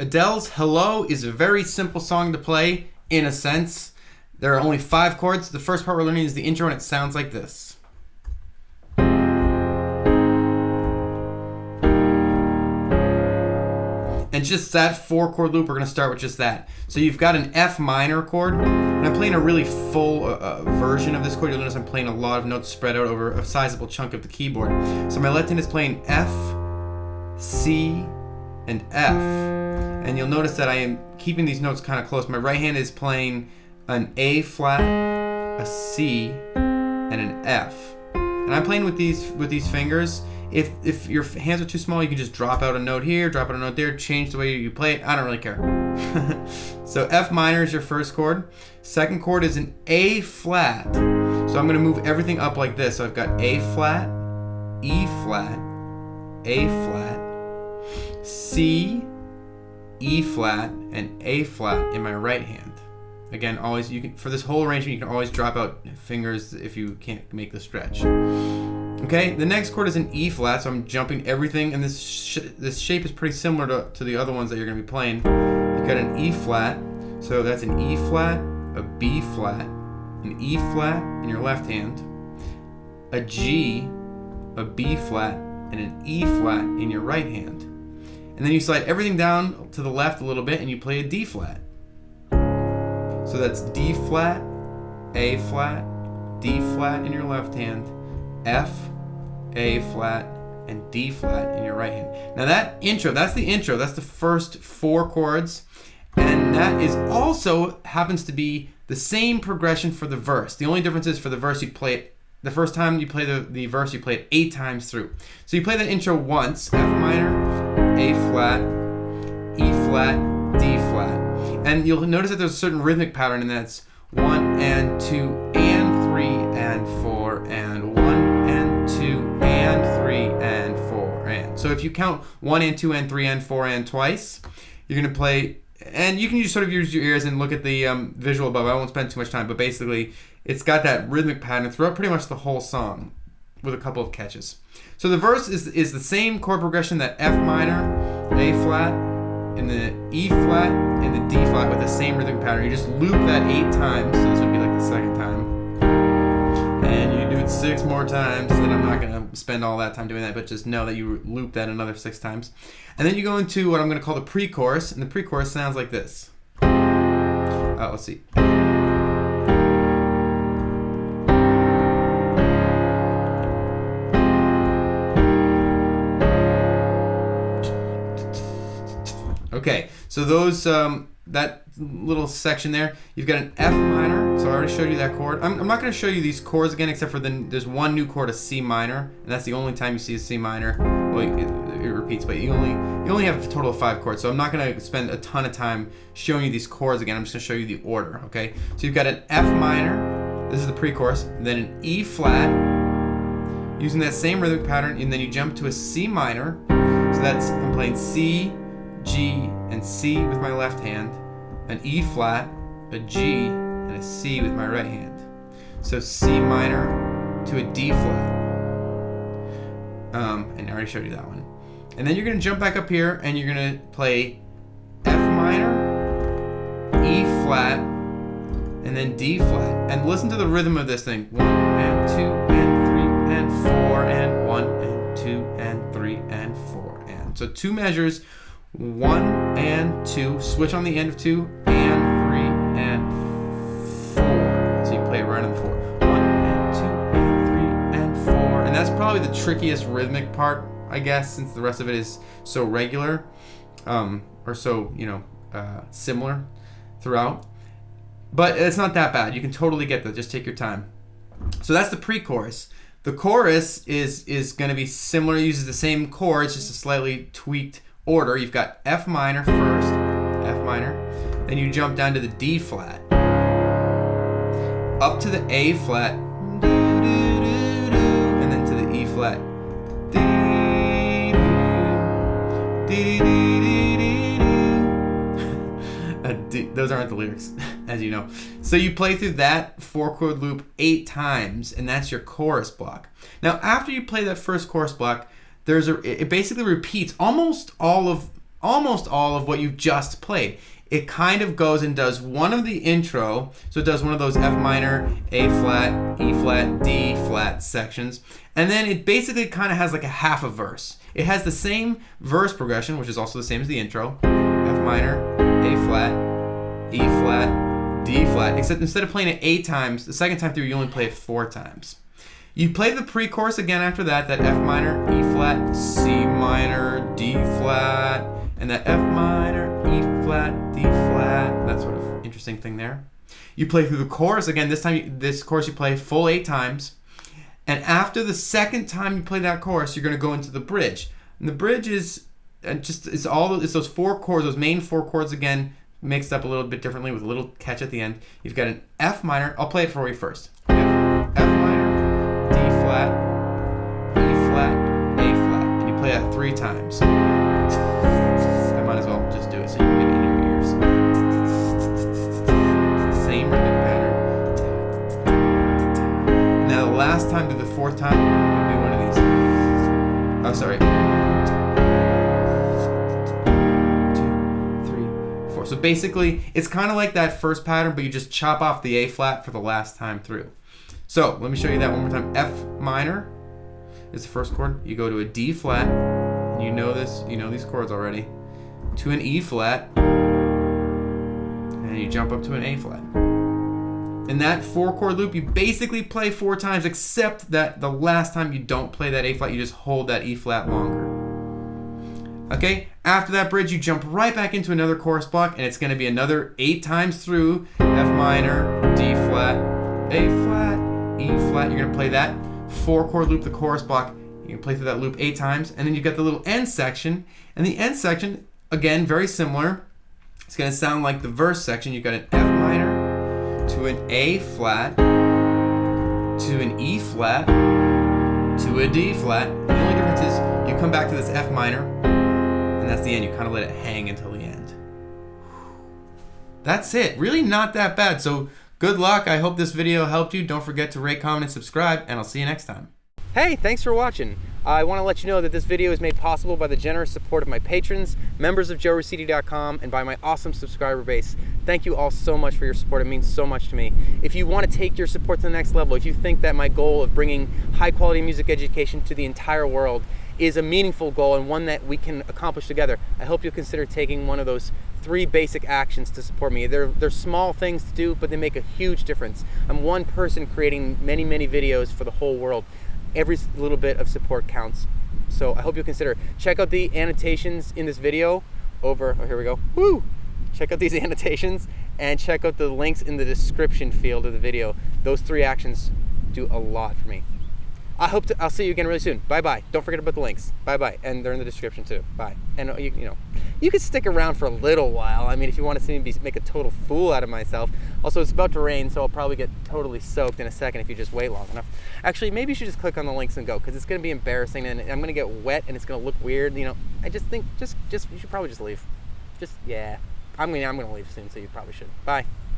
Adele's Hello is a very simple song to play, in a sense. There are only 5 chords. The first part we're learning is the intro, and it sounds like this. And just that 4-chord loop, we're going to start with just that. So you've got an F minor chord, and I'm playing a really full version of this chord. You'll notice I'm playing a lot of notes spread out over a sizable chunk of the keyboard. So my left hand is playing F, C, and F. And you'll notice that I am keeping these notes kind of close. My right hand is playing an A flat, a C, and an F. And I'm playing with these fingers. If your hands are too small, you can just drop out a note here, drop out a note there, change the way you play it. I don't really care. So F minor is your first chord. Second chord is an A flat. So I'm going to move everything up like this. So I've got A flat, E flat, A flat, C, E flat, and A flat in my right hand. Again, always for this whole arrangement, you can always drop out fingers if you can't make the stretch. Okay, the next chord is an E flat, so I'm jumping everything, and this shape is pretty similar to the other ones that you're going to be playing. You've got an E flat, so that's an E flat, a B flat, an E flat in your left hand, a G, a B flat, and an E flat in your right hand. And then you slide everything down to the left a little bit, and you play a D flat. So that's D flat, A flat, D flat in your left hand, F, A flat, and D flat in your right hand. Now that's the intro. That's the first 4 chords. And that is also happens to be the same progression for the verse. The only difference is for the verse you play it, the first time you play the verse, you play it 8 times through. So you play that intro once, F minor, A flat, E flat, D flat. And you'll notice that there's a certain rhythmic pattern, and that's 1 and 2 and 3 and 4 and 1 and 2 and 3 and 4 and. So if you count 1 and 2 and 3 and 4 and twice, you're going to play, and you can use your ears and look at the visual above. I won't spend too much time, but basically it's got that rhythmic pattern throughout pretty much the whole song with a couple of catches. So the verse is the same chord progression, that F minor, A flat, and the E flat, and the D flat with the same rhythmic pattern. You just loop that 8 times, so this would be like the second time. And you do it 6 more times, and I'm not going to spend all that time doing that, but just know that you loop that another 6 times. And then you go into what I'm going to call the pre-chorus, and the pre-chorus sounds like this. Let's see. Okay, so those that little section there, you've got an F minor, so I already showed you that chord. I'm not going to show you these chords again, except for there's one new chord, a C minor, and that's the only time you see a C minor. Well, it repeats, but you only have a total of 5 chords, so I'm not going to spend a ton of time showing you these chords again. I'm just going to show you the order, okay? So you've got an F minor, this is the pre-chorus, then an E flat, using that same rhythmic pattern, and then you jump to a C minor, so I'm playing C, G, and C with my left hand, an E flat, a G, and a C with my right hand. So C minor to a D flat. And I already showed you that one. And then you're going to jump back up here, and you're going to play F minor, E flat, and then D flat. And listen to the rhythm of this thing. 1 and 2 and 3 and 4 and 1 and 2 and 3 and 4 and. So 2 measures. 1 and 2, switch on the end of 2, and 3 and 4. So you play right on the 4. 1 and 2 and 3 and 4. And that's probably the trickiest rhythmic part, I guess, since the rest of it is so regular, or so, similar throughout. But it's not that bad. You can totally get that. Just take your time. So that's the pre-chorus. The chorus is going to be similar. It uses the same chords, just a slightly tweaked order. You've got F minor first, F minor, then you jump down to the D flat, up to the A flat, and then to the E flat. Those aren't the lyrics, as you know. So you play through that 4-chord loop 8 times, and that's your chorus block. Now, after you play that first chorus block, it basically repeats almost all of almost all of what you've just played. It kind of goes and does one of the intro, so it does one of those F minor, A flat, E flat, D flat sections, and then it basically kind of has like a half a verse. It has the same verse progression, which is also the same as the intro, F minor, A flat, E flat, D flat, except instead of playing it 8 times, the second time through you only play it 4 times. You play the pre-chorus again after that F minor, E flat, C minor, D flat, and that F minor, E flat, D flat, that sort of interesting thing there. You play through the chorus again, this chorus you play full 8 times, and after the second time you play that chorus, you're going to go into the bridge. And the bridge is it's those 4 chords, those main 4 chords again, mixed up a little bit differently with a little catch at the end. You've got an F minor, I'll play it for you first. F minor, D flat, E flat, A flat, and you play that 3 times. I might as well just do it so you can get it in your ears. Same rhythm pattern. Now the last time to the 4th time, I'm gonna do one of these. Oh, sorry. 2, 3, 4. So basically, it's kind of like that first pattern, but you just chop off the A flat for the last time through. So let me show you that one more time. F minor is the first chord. You go to a D flat, and you know this, you know these chords already, to an E flat, and you jump up to an A flat. In that 4 chord loop, you basically play 4 times, except that the last time you don't play that A flat, you just hold that E flat longer. Okay, after that bridge, you jump right back into another chorus block, and it's going to be another 8 times through F minor, D flat, A flat, E flat. You're going to play that 4 chord loop, the chorus block. You can play through that loop 8 times, and then you've got the little end section. And the end section, again, very similar. It's going to sound like the verse section. You've got an F minor to an A flat to an E flat to a D flat. And the only difference is you come back to this F minor, and that's the end. You kind of let it hang until the end. That's it. Really not that bad. So good luck. I hope this video helped you. Don't forget to rate, comment, and subscribe, and I'll see you next time. Hey, thanks for watching. I want to let you know that this video is made possible by the generous support of my patrons, members of joeraciti.com, and by my awesome subscriber base. Thank you all so much for your support. It means so much to me. If you want to take your support to the next level, if you think that my goal of bringing high quality music education to the entire world is a meaningful goal and one that we can accomplish together, I hope you'll consider taking one of those 3 basic actions to support me. They're small things to do, but they make a huge difference. I'm one person creating many, many videos for the whole world. Every little bit of support counts. So I hope you'll consider. Check out the annotations in this video over, oh, here we go. Woo! Check out these annotations and check out the links in the description field of the video. Those 3 actions do a lot for me. I'll see you again really soon. Bye-bye. Don't forget about the links. Bye-bye. And they're in the description too. Bye. And you can stick around for a little while. I mean, if you want to see me make a total fool out of myself. Also, it's about to rain, so I'll probably get totally soaked in a second if you just wait long enough. Actually, maybe you should just click on the links and go, because it's going to be embarrassing and I'm going to get wet and it's going to look weird. I just think, you should probably just leave. Yeah. I'm going to leave soon, so you probably should. Bye.